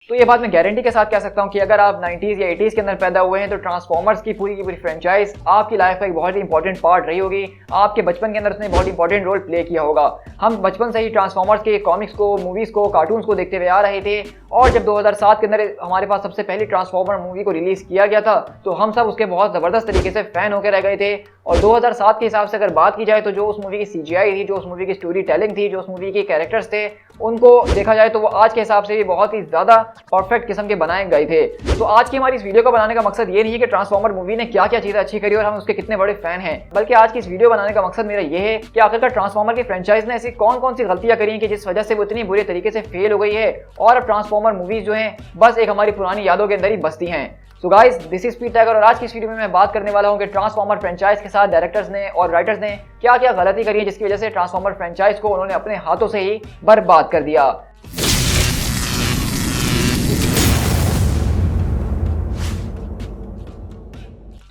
तो ये बात मैं गारंटी के साथ कह सकता हूँ कि अगर आप 90s या 80s के अंदर पैदा हुए हैं तो ट्रांसफॉर्मर्स की पूरी फ्रेंचाइज आपकी लाइफ का एक बहुत ही इंपॉर्टेंट पार्ट रही होगी। आपके बचपन के अंदर उसने बहुत इंपॉर्टेंट रोल प्ले किया होगा। हम बचपन से ही ट्रांसफॉर्मर्स के कॉमिक्स को, मूवीज को, कार्टून्स को देखते हुए आ रहे थे और जब 2007 के अंदर हमारे पास सबसे पहली ट्रांसफॉर्मर मूवी को रिलीज किया गया था तो हम सब उसके बहुत जबरदस्त तरीके से फैन होकर रह गए थे। और 2007 के हिसाब से अगर बात की जाए तो जो उस मूवी की CGI थी, जो उस मूवी की स्टोरी टेलिंग थी, जो उस मूवी के कैरेक्टर्स थे, उनको देखा जाए तो वो आज के हिसाब से भी बहुत ही ज्यादा परफेक्ट किस्म के बनाए गए थे। तो आज की हमारी इस वीडियो को बनाने का मकसद ये नहीं है कि ट्रांसफॉर्मर मूवी ने क्या क्या चीजें अच्छी करी और हम उसके कितने बड़े फैन हैं, बल्कि आज की इस वीडियो बनाने का मकसद मेरा ये है कि आखिरकार ट्रांसफॉर्मर की फ्रेंचाइज ने ऐसी कौन कौन सी गलतियां करी हैं कि जिस वजह से वो इतनी बुरी तरीके से फेल हो गई है और अब ट्रांसफॉर्मर मूवीज जो हैं बस एक हमारी पुरानी यादों के अंदर ही बसती हैं। सो गाइस, दिस इज पीट टाइगर और आज की इस वीडियो में मैं बात करने वाला हूं कि ट्रांसफॉर्मर फ्रेंचाइज के साथ डायरेक्टर्स ने और राइटर्स ने क्या क्या गलती करी है जिसकी वजह से ट्रांसफॉर्मर फ्रेंचाइज को उन्होंने अपने हाथों से ही बर्बाद कर दिया।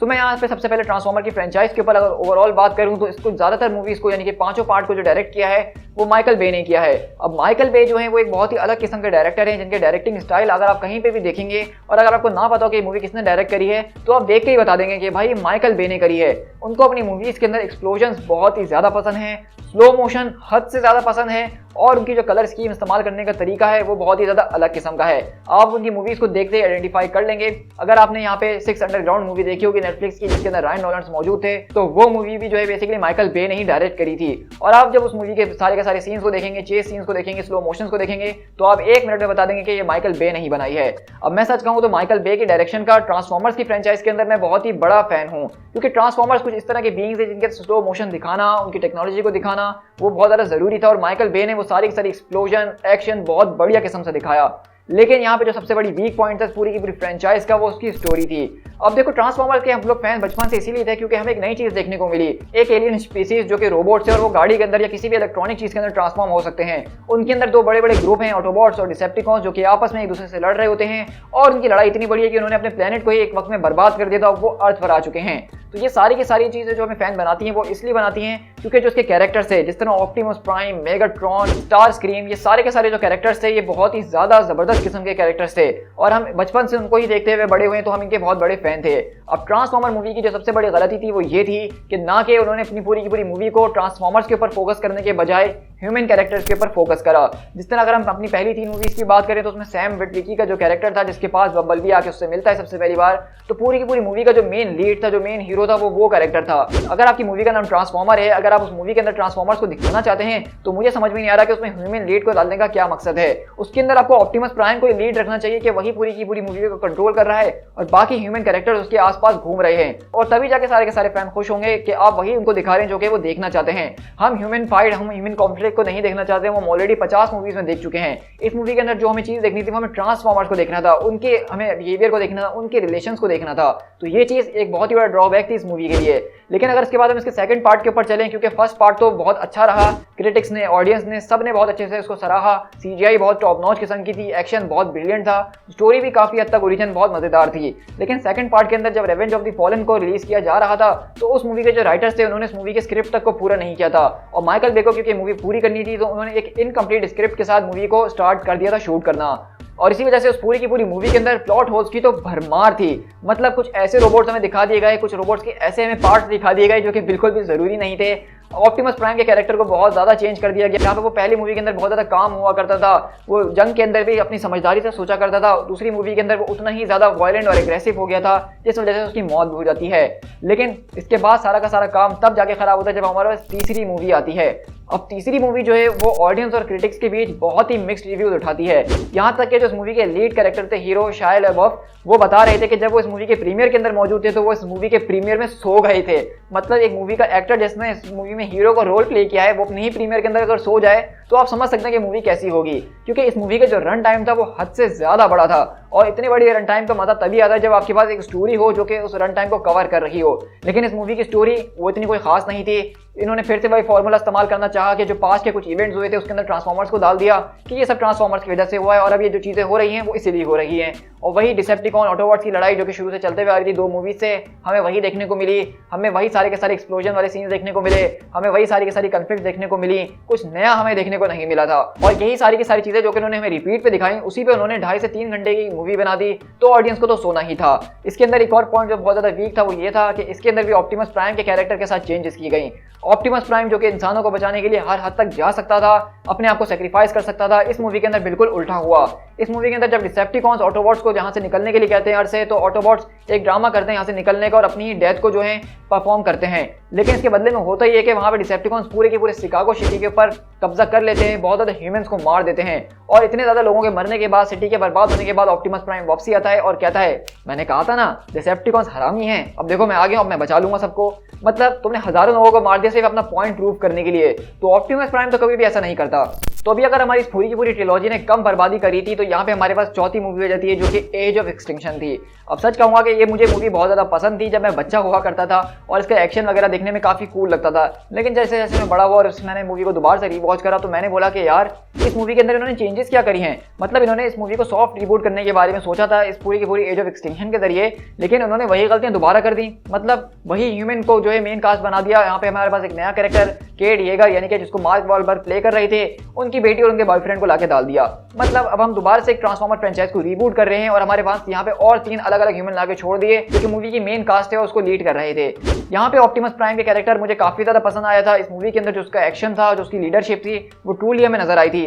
तो मैं यहाँ पे सबसे पहले ट्रांसफॉर्मर की फ्रेंचाइज के ऊपर अगर ओवरऑल बात करूँ तो इसको ज्यादातर मूवीज को यानी कि 5 पार्ट को जो डायरेक्ट किया है वो माइकल बे ने किया है। अब माइकल बे जो है वो एक बहुत ही अलग किस्म के डायरेक्टर हैं जिनके डायरेक्टिंग स्टाइल अगर आप कहीं पे भी देखेंगे और अगर आपको ना पता हो कि मूवी किसने डायरेक्ट करी है तो आप देख के ही बता देंगे कि भाई माइकल बे ने करी है। उनको अपनी मूवीज के अंदर एक्सप्लोजन्स बहुत ही ज्यादा पसंद है, स्लो मोशन हद से ज्यादा पसंद है और उनकी जो कलर स्कीम इस्तेमाल करने का तरीका है वो बहुत ही ज्यादा अलग किस्म का है। आप उनकी मूवीज को देखते ही आइडेंटिफाई कर लेंगे। अगर आपने यहाँ पे 6 अंडरग्राउंड मूवी देखी होगी नेटफ्लिक्स की जिसके अंदर रायन नोलन्स मौजूद थे तो वो मूवी भी जो है बेसिकली माइकल बे ने ही डायरेक्ट करी थी। और आप जब उस मूवी के सारे सीन्स को देखेंगे, चेस सीन्स को देखेंगे, स्लो मोशंस को देखेंगे तो आप 1 मिनट में बता देंगे कि ये माइकल बे ने ही बनाई है। अब मैं सच कहूँ तो माइकल बे की डायरेक्शन का ट्रांसफॉर्मर्स की फ्रेंचाइज के अंदर मैं बहुत ही बड़ा फैन हूँ, क्योंकि ट्रांसफॉर्मर्स कुछ इस तरह के बीइंग्स है जिनके स्लो मोशन दिखाना, उनकी टेक्नोलॉजी को दिखाना वो बहुत ज्यादा जरूरी था और माइकल बे ने वो सारी एक्सप्लोजन एक्शन बहुत बढ़िया किस्म से दिखाया। लेकिन यहाँ पे जो सबसे बड़ी वीक पॉइंट था पूरी की पूरी फ्रेंचाइज का वो उसकी स्टोरी थी। अब देखो, ट्रांसफॉर्मर के हम लोग फैन बचपन से इसीलिए थे क्योंकि हमें एक नई चीज देखने को मिली, एक एलियन स्पीसीज जो कि रोबोट्स है और वो गाड़ी के अंदर या किसी भी इलेक्ट्रॉनिक चीज के अंदर ट्रांसफॉर्म हो सकते हैं। उनके अंदर 2 बड़े बड़े ग्रुप हैं, ऑटोबॉट्स और डिसेप्टिकॉन्स, जो कि आपस में एक दूसरे से लड़ रहे होते हैं और उनकी लड़ाई इतनी बड़ी है कि उन्होंने अपने प्लेनेट को ही एक वक्त में बर्बाद कर दिया था और वो अर्थ पर आ चुके हैं। तो ये सारी की सारी चीजें जो हमें फैन बनाती हैं वो इसलिए बनाती हैं क्योंकि जो उसके कैरेक्टर्स है, जिस तरह Optimus prime, Megatron, star scream, ये सारे के सारे जो कैरेक्टर्स थे ये बहुत ही ज्यादा जबरदस्त किस्म के कैरेक्टर्स थे और हम बचपन से उनको ही देखते हुए बड़े हुए तो हम इनके बहुत बड़े फैन थे। अब ट्रांसफॉर्मर मूवी की जो सबसे बड़ी गलती थी वो ये थी कि ना कि उन्होंने अपनी पूरी की पूरी मूवी को ट्रांसफॉर्मर्स के ऊपर फोकस करने के बजाय ह्यूमन कैरेक्टर्स के ऊपर फोकस करा। जिस तरह अगर हम अपनी पहली 3 मूवीज की बात करें तो उसमें सैम विटविकी का जो कैरेक्टर था जिसके पास बम्बलबी आके उससे मिलता है सबसे पहली बार, तो पूरी की पूरी मूवी का जो मेन लीड था, जो मेन हीरो था वो कैरेक्टर था। अगर आपकी मूवी का नाम ट्रांसफॉर्मर है, अगर आप उस मूवी के अंदर ट्रांसफॉर्मर्स को दिखाना चाहते हैं तो मुझे समझ में नहीं आ रहा कि उसमें ह्यूमन लीड को डालने का क्या मकसद है। उसके अंदर आपको ऑप्टिमस प्राइम को लीड रखना चाहिए कि वही पूरी की पूरी मूवी को कंट्रोल कर रहा है और बाकी ह्यूमन कैरेक्टर्स उसके आसपास घूम रहे हैं और तभी जाके सारे के सारे फैन खुश होंगे कि आप वही उनको दिखा रहे हैं जो कि वो देखना चाहते हैं। हम ह्यूमन फाइट, हम ह्यूमन कॉन्फ्लिक्ट को नहीं देखना चाहते, वो ऑलरेडी 50 मूवीज में देख चुके हैं। इस मूवी के अंदर जो हमें चीज देखनी थी वो हमें ट्रांसफॉर्मर्स को देखना था, उनके हमें बिहेवियर को देखना था, उनके रिलेशंस को देखना था। तो ये चीज एक बहुत ही बड़ा ड्रॉबैक थी इस मूवी के लिए। लेकिन अगर इसके बाद हम इसके सेकंड पार्ट के ऊपर चलें, क्योंकि फर्स्ट पार्ट तो बहुत अच्छा रहा, क्रिटिक्स ने, ऑडियंस ने, सब ने बहुत अच्छे से उसको सराहा, CGI बहुत टॉप नॉच किस्म की थी, एक्शन बहुत ब्रिलियंट था, स्टोरी भी काफी हद तक ओरिजिनल बहुत मजेदार थी। लेकिन सेकंड पार्ट के अंदर जब रेवेंज ऑफ द फॉलन को रिलीज किया जा रहा था तो उस मूवी के जो राइटर्स थे उन्होंने इस मूवी के स्क्रिप्ट तक को पूरा नहीं किया था और माइकल बे को क्योंकि मूवी पूरी करनी थी तो उन्होंने एक इनकम्प्लीट स्क्रिप्ट के साथ मूवी को स्टार्ट कर दिया था शूट करना और इसी वजह से उस पूरी की पूरी मूवी के अंदर प्लॉट होल्स की तो भरमार थी। मतलब कुछ ऐसे रोबोट्स हमें दिखा दिए गए, कुछ रोबोट्स के ऐसे हमें पार्ट्स दिखा दिए गए जो कि बिल्कुल भी जरूरी नहीं थे। ऑप्टिमस प्राइम के कैरेक्टर को बहुत ज्यादा चेंज कर दिया गया। जहाँ पे वो पहली मूवी के अंदर बहुत ज्यादा काम हुआ करता था, वो जंग के अंदर भी अपनी समझदारी से सोचा करता था, दूसरी मूवी के अंदर वो उतना ही ज्यादा वायलेंट और एग्रेसिव हो गया था जिस वजह से उसकी मौत हो जाती है। लेकिन इसके बाद सारा का सारा काम तब जाके खराब होता है जब हमारे पास तीसरी मूवी आती है। अब तीसरी मूवी जो है वो ऑडियंस और क्रिटिक्स के बीच बहुत ही मिक्स्ड रिव्यूज उठाती है। यहाँ तक कि जो इस मूवी के लीड कैरेक्टर थे हीरो शाया लबेफ, वो बता रहे थे कि जब वो इस मूवी के प्रीमियर के अंदर मौजूद थे तो वो इस मूवी के प्रीमियर में सो गए थे। मतलब एक मूवी का एक्टर जिसने इस मूवी में हीरो को रोल प्ले किया है वो अपने ही प्रीमियर के अंदर अगर सो जाए तो आप समझ सकते हैं कि मूवी कैसी होगी, क्योंकि इस मूवी का जो रन टाइम था वो हद से ज्यादा बड़ा था और इतनी बड़ी रन टाइम का मजा तभी आता है जब आपके पास एक स्टोरी हो जो कि उस रन टाइम को कवर कर रही हो। लेकिन इस मूवी की स्टोरी वो इतनी कोई खास नहीं थी। इन्होंने फिर से वही फॉर्मूला इस्तेमाल करना चाहा कि जो पास्ट के कुछ इवेंट्स हुए थे उसके अंदर ट्रांसफॉर्मर्स को डाल दिया कि ये सब ट्रांसफॉर्मर्स की वजह से हुआ है और अब ये जो चीज़ें हो रही हैं वो इसीलिए हो रही हैं। और वही डिसेप्टिकॉन ऑटोबॉट्स की लड़ाई जो कि शुरू से चलते हुए आ रही थी 2 मूवीज से, हमें वही देखने को मिली। हमें वही सारे के सारे एक्सप्लोजन वाले सीन्स देखने को मिले, हमें वही सारी की सारी कन्फ्लिक्ट देखने को मिली, कुछ नया हमें देखने को नहीं मिला था। और यही सारी की सारी चीज़ें जो कि उन्होंने हमें रिपीट पे दिखाई, उसी पे उन्होंने 2.5 से 3 घंटे की मूवी बना दी, तो ऑडियंस को तो सोना ही था। इसके अंदर एक और पॉइंट जो बहुत ज़्यादा वीक था वो ये था कि इसके अंदर भी ऑप्टिमस प्राइम के कैरेक्टर के साथ चेंजेस की गई। ऑप्टिमस प्राइम जो कि इंसानों को बचाने के लिए हर हद तक जा सकता था, अपने आप को सेक्रीफाइस कर सकता था, इस मूवी के अंदर बिल्कुल उल्टा हुआ। इस मूवी के अंदर जब डिसेप्टिकॉन्स ऑटोबॉट्स को जहां से निकलने के लिए कहते हैं अर्थ से, तो ऑटोबॉट्स एक ड्रामा करते हैं यहाँ से निकलने का और अपनी डेथ को जो है परफॉर्म करते हैं। लेकिन इसके बदले में होता ही है कि वहाँ पे डिसेप्टिकॉन्स पूरे के पूरे शिकागो सिटी के ऊपर कब्जा कर लेते हैं, बहुत ज़्यादा ह्यूमंस को मार देते हैं। और इतने ज़्यादा लोगों के मरने के बाद, सिटी के बर्बाद होने के बाद ऑप्टिमस प्राइम वापसी आता है और कहता है, मैंने कहा था ना डिसेप्टिकॉन्स हरामी हैं, अब देखो मैं आ गया हूं, अब मैं बचा लूंगा सबको। मतलब तुमने हजारों लोगों को मार दिया सिर्फ अपना पॉइंट प्रूव करने के लिए। तो ऑप्टिमस प्राइम तो कभी भी ऐसा नहीं करता। तो अभी अगर हमारी इस पूरी की पूरी ट्रिलॉजी ने कम बर्बादी करी थी, तो यहाँ पे हमारे पास चौथी मूवी हो जाती है जो कि एज ऑफ एक्सटिंक्शन थी। अब सच कहूंगा कि ये मुझे मूवी बहुत ज़्यादा पसंद थी जब मैं बच्चा हुआ करता था और इसका एक्शन वगैरह देखने में काफ़ी कूल लगता था। लेकिन जैसे जैसे मैं बड़ा हुआ और मैंने मूवी को दोबारा से रीवॉच करा तो मैंने बोला कि यार इस मूवी के अंदर इन्होंने चेंजेस क्या करी हैं। मतलब इन्होंने इस मूवी को सॉफ्ट रिबूट करने के बारे में सोचा था इस पूरी की पूरी एज ऑफ एक्सटिंक्शन के जरिए, लेकिन उन्होंने वही गलतियां दोबारा कर दी। मतलब वही ह्यूमन को जो है मेन कास्ट बना दिया। यहाँ पे हमारे पास एक नया कैरेक्टर केट येगर यानी कि जिसको मार्क वॉलबर्ग प्ले कर रहे थे, उनकी बेटी और उनके बॉयफ्रेंड को लाके डाल दिया। मतलब अब हम दोबारा से एक ट्रांसफॉर्मर फ्रेंचाइज को रीबूट कर रहे हैं और हमारे पास यहाँ पे और 3 अलग अलग ह्यूमन लाके छोड़ दिए जो कि मूवी की मेन कास्ट है उसको लीड कर रहे थे। यहाँ पे ऑप्टिमस प्राइम के कैरेक्टर मुझे काफी ज्यादा पसंद आया था। इस मूवी के अंदर जो उसका एक्शन था, जो उसकी लीडरशिप थी, वो ट्रूली हमें नजर आई थी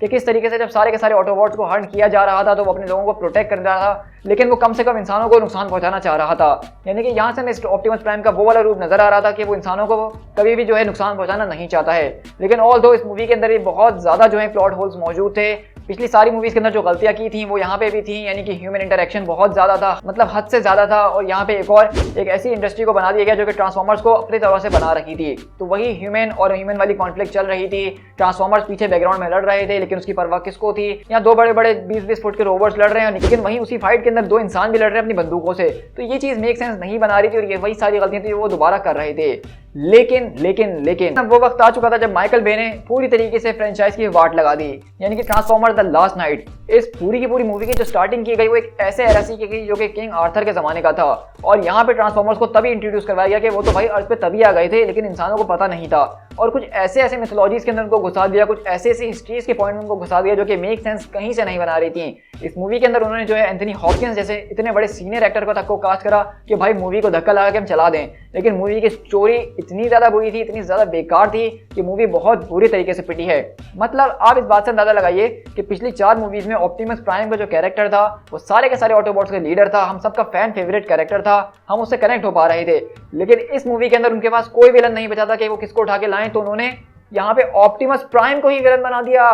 कि किस तरीके से जब सारे के सारे ऑटोबॉट्स को हर्ट किया जा रहा था तो वो अपने लोगों को प्रोटेक्ट कर रहा था, लेकिन वो कम से कम इंसानों को नुकसान पहुंचाना चाह रहा था। यानी कि यहाँ से हमें ऑप्टिमस प्राइम का वो वाला रूप नजर आ रहा था कि वो इंसानों को कभी भी जो है नुकसान पहुंचाना नहीं चाहता है। लेकिन ऑल दो इस मूवी के अंदर ये बहुत ज्यादा जो है प्लॉट होल्स मौजूद थे। पिछली सारी मूवीज के अंदर जो गलतियां की थी वो यहाँ पे भी थी, यानी कि ह्यूमन इंटरेक्शन बहुत ज्यादा था, मतलब हद से ज्यादा था। और यहाँ पे एक ऐसी इंडस्ट्री को बना दिया गया जो कि ट्रांसफॉर्मर्स को अपनी तरह से बना रखी थी। तो वही ह्यूमन और ह्यूमन वाली कॉन्फ्लिक्ट चल रही थी। ट्रांसफॉर्मर्स पीछे बैकग्राउंड में लड़ रहे थे, लेकिन उसकी परवाह किसको थी। यहाँ 2 बड़े-बड़े 20-20 फुट के रोबोट्स लड़ रहे हैं, लेकिन वहीं उसी फाइट के अंदर 2 इंसान भी लड़ रहे हैं अपनी बंदूकों से। तो ये चीज मेक सेंस नहीं बना रही थी और ये वही सारी गलतियां थी जो वो दोबारा कर रहे थे। लेकिन अब वो वक्त आ चुका था जब माइकल बे ने पूरी तरीके से फ्रेंचाइज की वाट लगा दी, यानी कि ट्रांसफॉर्मर द लास्ट नाइट। इस पूरी की पूरी मूवी की जो स्टार्टिंग की गई वो एक ऐसे एरा से की गई जो कि किंग आर्थर के जमाने का था। और यहाँ पे ट्रांसफॉर्मर्स को तभी इंट्रोड्यूस करवाया गया कि वो तो भाई अर्थ पे तभी आ गए थे, लेकिन इंसानों को पता नहीं था। और कुछ ऐसे मिथोलॉजीज के अंदर उनको घुसा दिया, कुछ ऐसे हिस्ट्रीज के पॉइंट उनको घुसा दिया जो कि मेक सेंस कहीं से नहीं बना रही थी। इस मूवी के अंदर उन्होंने जो है एंथनी हॉपकिंस जैसे इतने बड़े सीनियर एक्टर को तक को कास्ट करा कि भाई मूवी को धक्का लगा के हम चला दें। लेकिन मूवी की स्टोरी इतनी ज्यादा बुरी थी, इतनी ज्यादा बेकार थी कि मूवी बहुत बुरी तरीके से पिटी है। मतलब आप इस बात से अंदाजा लगाइए कि पिछली 4 मूवीज में ऑप्टिमस प्राइम का जो कैरेक्टर था वो सारे के सारे ऑटोबॉट्स का लीडर था, हम सबका फैन फेवरेट कैरेक्टर था, हम उससे कनेक्ट हो पा रहे थे। लेकिन इस मूवी के अंदर उनके पास कोई विलन नहीं बचा था कि वो किसको उठा के लाएं, तो उन्होंने यहाँ पे ऑप्टिमस प्राइम को ही विलन बना दिया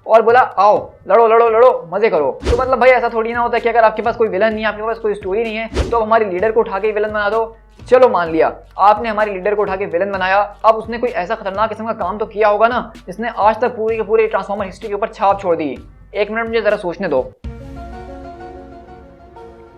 और बोला आओ लड़ो लड़ो लड़ो मजे करो। तो मतलब भाई ऐसा थोड़ी ना होता है कि अगर आपके पास कोई विलन नहीं है, आपके पास कोई स्टोरी नहीं है, तो हमारे लीडर को उठा के विलन बना दो। चलो मान लिया आपने हमारे लीडर को उठा के विलन बनाया, अब उसने कोई ऐसा खतरनाक किस्म का काम तो किया होगा ना जिसने आज तक पूरी के पूरे ट्रांसफॉर्मर हिस्ट्री के ऊपर छाप छोड़ दी। 1 मिनट मुझे जरा सोचने दो।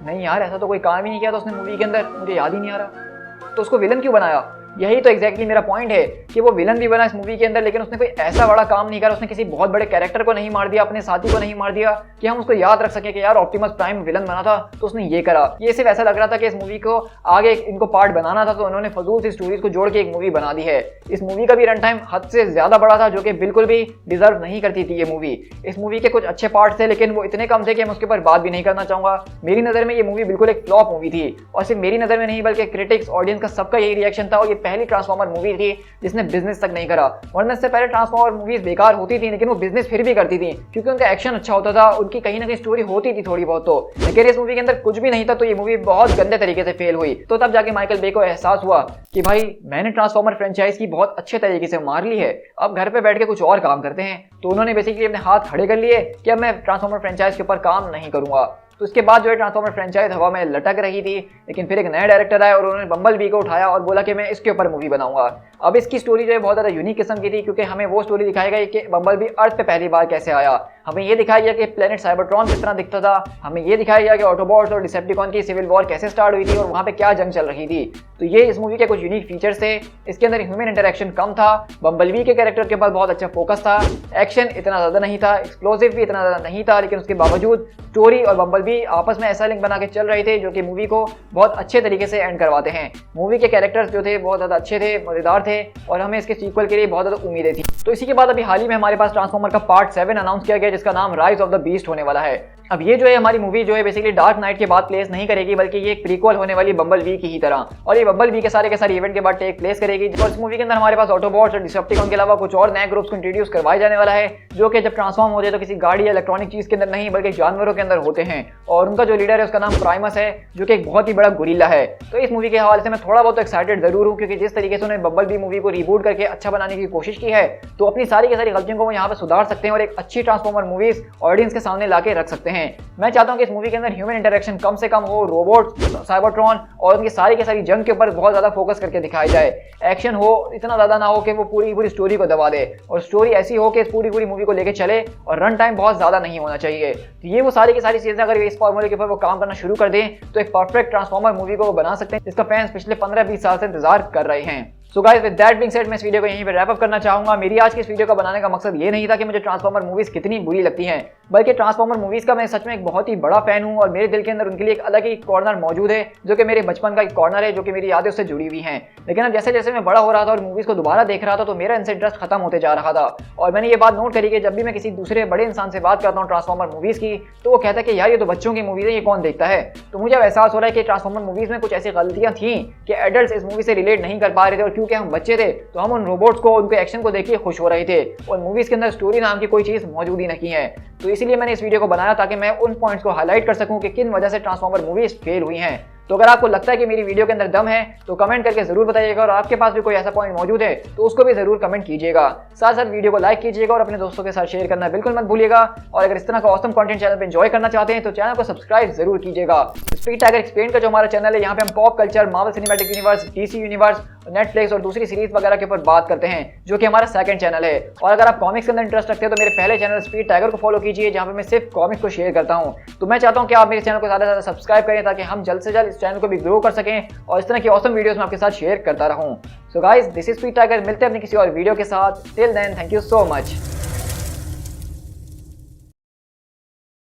नहीं यार, ऐसा तो कोई काम ही नहीं किया था उसने मूवी के अंदर, मुझे याद ही नहीं आ रहा। तो उसको विलन क्यों बनाया? यही तो एग्जैक्टली मेरा पॉइंट है कि वो विलन भी बना इस मूवी के अंदर, लेकिन उसने कोई ऐसा बड़ा काम नहीं करा। उसने किसी बहुत बड़े कैरेक्टर को नहीं मार दिया, अपने साथी को नहीं मार दिया कि हम उसको याद रख सके कि यार ऑप्टिमस प्राइम विलन बना था तो उसने ये करा। ये सिर्फ ऐसा लग रहा था कि इस मूवी को आगे इनको पार्ट बनाना था, तो उन्होंने फजूल सी स्टोरीज को जोड़ के एक मूवी बना दी है। इस मूवी का भी रन टाइम हद से ज्यादा बड़ा था, जो कि बिल्कुल भी डिजर्व नहीं करती थी ये मूवी। इस मूवी के कुछ अच्छे पार्ट थे, लेकिन वो इतने कम थे कि मैं उसके ऊपर बात भी नहीं करना चाहूंगा। मेरी नजर में ये मूवी बिल्कुल एक फ्लॉप मूवी थी, और सिर्फ मेरी नजर में नहीं बल्कि क्रिटिक्स, ऑडियंस का सबका यही रिएक्शन था। और ये पहली ट्रांसफॉर्मर मूवी थी जिसने बिजनेस तक नहीं करा, वरना इससे पहले ट्रांसफॉर्मर मूवीज बेकार होती थी लेकिन वो बिजनेस फिर भी करती थी, क्योंकि उनका एक्शन अच्छा होता था, उनकी कहीं ना कहीं स्टोरी होती थी थोड़ी बहुत। तो लेकिन इस मूवी के अंदर कुछ भी नहीं था, तो ये मूवी बहुत गंदे तरीके से फेल हुई। तो तब जाके माइकल बे को एहसास हुआ कि भाई मैंने ट्रांसफॉर्मर फ्रेंचाइज की बहुत अच्छे तरीके से मार ली है, अब घर पे बैठ के कुछ और काम करते हैं। तो उन्होंने बेसिकली अपने हाथ खड़े कर लिए कि अब मैं ट्रांसफॉर्मर फ्रेंचाइज के ऊपर काम नहीं करूंगा। तो उसके बाद जो है ट्रांसफॉर्मर फ्रेंचाइज हवा में लटक रही थी, लेकिन फिर एक नया डायरेक्टर आया और उन्होंने बम्बल बी को उठाया और बोला कि मैं इसके ऊपर मूवी बनाऊंगा। अब इसकी स्टोरी जो है बहुत ज़्यादा यूनिक किस्म की थी, क्योंकि हमें वो स्टोरी दिखाई गई कि बम्बल बी अर्थ पे पहली बार कैसे आया। हमें ये दिखाया गया कि प्लेनेट साइबरट्रॉन किस तरह दिखता था, हमें ये दिखाया गया कि ऑटोबॉट्स और डिसेप्टिकॉन की सिविल वॉर कैसे स्टार्ट हुई थी और वहाँ पे क्या जंग चल रही थी। तो ये इस मूवी के कुछ यूनिक फीचर्स थे। इसके अंदर ह्यूमन इंटरेक्शन कम था, बम्बलबी के कैरेक्टर के पास बहुत अच्छा फोकस था, एक्शन इतना ज़्यादा नहीं था, एक्सप्लोसिव भी इतना ज़्यादा नहीं था, लेकिन उसके बावजूद स्टोरी और बम्बलबी आपस में ऐसा लिंक बना के चल रहे थे जो कि मूवी को बहुत अच्छे तरीके से एंड करवाते हैं। मूवी के कैरेक्टर्स जो थे बहुत ज़्यादा अच्छे थे, मज़ेदार थे और हमें इसके सीक्वल के लिए बहुत ज़्यादा उम्मीदें थी। तो इसी के बाद अभी हाल ही में हमारे पास ट्रांसफॉर्मर का पार्ट 7 अनाउंस किया गया जिसका नाम राइज ऑफ द बीस्ट होने वाला है। अब ये जो है हमारी मूवी जो है बेसिकली डार्क नाइट के बाद प्लेस नहीं करेगी, बल्कि ये एक प्रीक्वल होने वाली बम्बलबी की ही तरह, और ये बम्बलबी के सारे इवेंट के बाद टेक प्लेस करेगी। और इस मूवी के अंदर हमारे पास ऑटोबॉट्स और डिसेप्टिकॉन के अलावा कुछ और नए ग्रुप्स को इंट्रोड्यूस करवाया जाने वाला है जो कि जब ट्रांसफॉर्म होते हैं तो किसी गाड़ी या इलेक्ट्रॉनिक चीज के अंदर नहीं बल्कि जानवरों के अंदर होते हैं। और उनका जो लीडर है उसका नाम प्राइमस है जो कि एक बहुत ही बड़ा गुरिल्ला है। तो इस मूवी के हवाले से मैं थोड़ा बहुत एक्साइटेड जरूर हूँ, क्योंकि जिस तरीके से उन्होंने बम्बलबी मूवी को रिबूट करके अच्छा बनाने की कोशिश की है तो अपनी सारी की सारी गलतियों को वो यहाँ पे सुधार सकते हैं और एक अच्छी ट्रांसफॉर्मर मूवीज ऑडियंस के सामने लाके रख सकते हैं। मैं चाहता हूँ कि इस मूवी के अंदर ह्यूमन इंटरेक्शन कम से कम हो, रोबोट, साइबरट्रॉन और उनकी सारी की सारी जंग के ऊपर बहुत ज्यादा फोकस करके दिखाया जाए। एक्शन हो इतना ज्यादा ना हो कि वो पूरी स्टोरी को दबा दे, और स्टोरी ऐसी हो कि इस पूरी मूवी को लेके चले, और रन टाइम बहुत ज्यादा नहीं होना चाहिए। तो ये वो सारी की सारी चीजें अगर इस फॉर्मूले के ऊपर वो काम करना शुरू कर दें तो एक परफेक्ट ट्रांसफॉर्मर मूवी को वो बना सकते हैं जिसका फैंस पिछले 15-20 साल से इंतजार कर रहे हैं। So guys with that being said मैं इस वीडियो को यहीं पे रैप अप करना चाहूंगा। मेरी आज की इस वीडियो का बनाने का मकसद ये नहीं था कि मुझे ट्रांसफॉर्मर मूवीज कितनी बुरी लगती हैं, बल्कि ट्रांसफॉर्मर मूवीज का मैं सच में एक बहुत ही बड़ा फैन हूं और मेरे दिल के अंदर उनके लिए एक अलग ही कॉर्नर मौजूद है जो कि मेरे बचपन का एक कॉर्नर है जो कि मेरी यादें उससे जुड़ी हुई हैं। लेकिन अब जैसे जैसे मैं बड़ा हो रहा था और मूवीज को दोबारा देख रहा था तो मेरा इनसे इंटरेस्ट खत्म होते जा रहा था। और मैंने ये बात नोट करी कि जब भी मैं किसी दूसरे बड़े इंसान से बात करता हूँ ट्रांसफॉर्मर मूवीज की तो वो कहता है कि यार ये तो बच्चों की मूवीज है, ये कौन देखता है। तो मुझे अब एहसास हो रहा है कि ट्रांसफॉर्मर मूवीज में कुछ ऐसी गलतियां थी कि एडल्ट्स इस मूवी से रिलेट नहीं कर पा रहे थे, और क्योंकि हम बच्चे थे तो हम उन रोबोट्स को उनके एक्शन को देखिए खुश हो रहे थे और मूवीज के अंदर स्टोरी नाम की कोई चीज मौजूद ही नहीं है। तो इसलिए मैंने इस वीडियो को बनाया ताकि मैं उन पॉइंट्स को हाईलाइट कर सकूं कि किन वजह से ट्रांसफॉर्मर मूवीज फेल हुई हैं। तो अगर आपको लगता है कि मेरी वीडियो के अंदर दम है तो कमेंट करके जरूर बताइएगा, और आपके पास भी कोई ऐसा पॉइंट मौजूद है तो उसको भी जरूर कमेंट कीजिएगा। साथ साथ वीडियो को लाइक कीजिएगा और अपने दोस्तों के साथ शेयर करना बिल्कुल मत भूलिएगा। और अगर इस तरह का ऑसम कंटेंट चैनल पे एंजॉय करना चाहते हैं तो चैनल को सब्सक्राइब जरूर कीजिएगा। स्पीड टाइगर एक्सप्लेन का जो हमारा चैनल है यहाँ पे हम pop culture, Marvel cinematic universe, DC universe, Netflix और दूसरी सीरीज वगैरह के ऊपर बात करते हैं जो कि हमारा सेकंड चैनल है। और अगर आप कॉमिक्स के अंदर इंटरेस्ट रखते हैं तो मेरे पहले चैनल स्पीड टाइगर को फॉलो कीजिए जहाँ पे मैं सिर्फ कॉमिक्स को शेयर करता हूँ। तो मैं चाहता हूँ कि आप मेरे चैनल को ज़्यादा से ज़्यादा सब्सक्राइब करें ताकि हम जल्द से जल्द इस चैनल को भी ग्रो कर सकें और इस तरह की ऑसम वीडियोस में आपके साथ शेयर करता रहूं। So guys this is Speed Tiger, मिलते हैं अपनी किसी और वीडियो के साथ। Till then thank you so much.